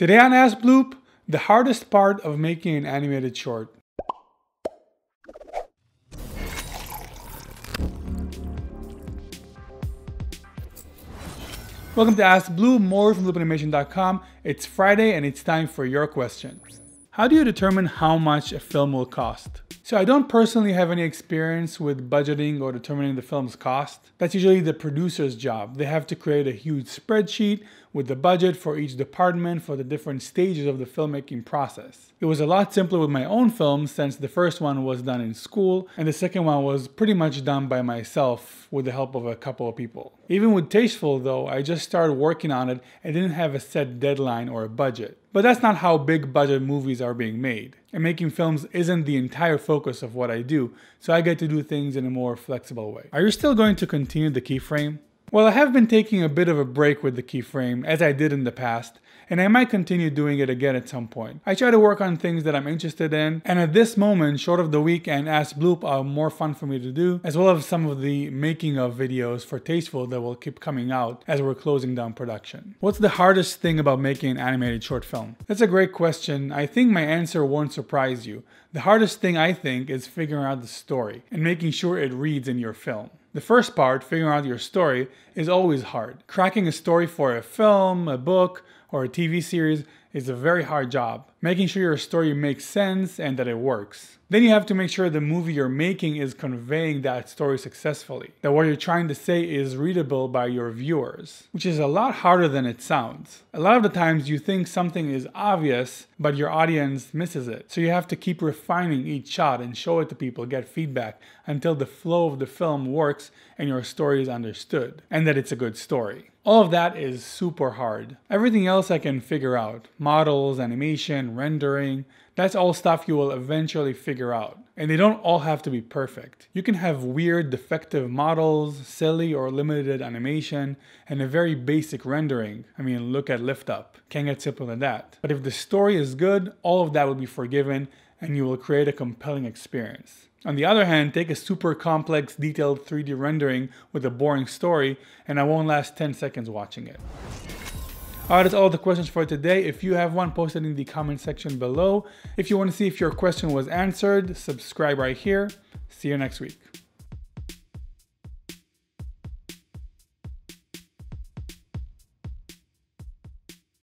Today on AskBloop, the hardest part of making an animated short. Welcome to AskBloop, more from BloopAnimation.com. It's Friday and it's time for your question. How do you determine how much a film will cost? So I don't personally have any experience with budgeting or determining the film's cost. That's usually the producer's job. They have to create a huge spreadsheet with the budget for each department for the different stages of the filmmaking process. It was a lot simpler with my own films since the first one was done in school and the second one was pretty much done by myself with the help of a couple of people. Even with Tasteful though, I just started working on it and didn't have a set deadline or a budget. But that's not how big budget movies are being made. And making films isn't the entire focus of what I do, so I get to do things in a more flexible way. Are you still going to continue the keyframe? Well, I have been taking a bit of a break with the keyframe, as I did in the past, and I might continue doing it again at some point. I try to work on things that I'm interested in, and at this moment, short of the week and AskBloop are more fun for me to do, as well as some of the making of videos for Tasteful that will keep coming out as we're closing down production. What's the hardest thing about making an animated short film? That's a great question. I think my answer won't surprise you. The hardest thing I think is figuring out the story and making sure it reads in your film. The first part, figuring out your story, is always hard. Cracking a story for a film, a book, or a TV series is a very hard job. Making sure your story makes sense and that it works. Then you have to make sure the movie you're making is conveying that story successfully. That what you're trying to say is readable by your viewers, which is a lot harder than it sounds. A lot of the times you think something is obvious, but your audience misses it. So you have to keep refining each shot and show it to people, get feedback, until the flow of the film works and your story is understood, and that it's a good story. All of that is super hard. Everything else I can figure out. Models, animation, rendering, that's all stuff you will eventually figure out. And they don't all have to be perfect. You can have weird, defective models, silly or limited animation, and a very basic rendering. I mean, look at Lift Up. Can't get simpler than that. But if the story is good, all of that will be forgiven and you will create a compelling experience. On the other hand, take a super complex, detailed 3D rendering with a boring story, and I won't last 10 seconds watching it. Alright, that's all the questions for today. If you have one, post it in the comment section below. If you want to see if your question was answered, subscribe right here. See you next week.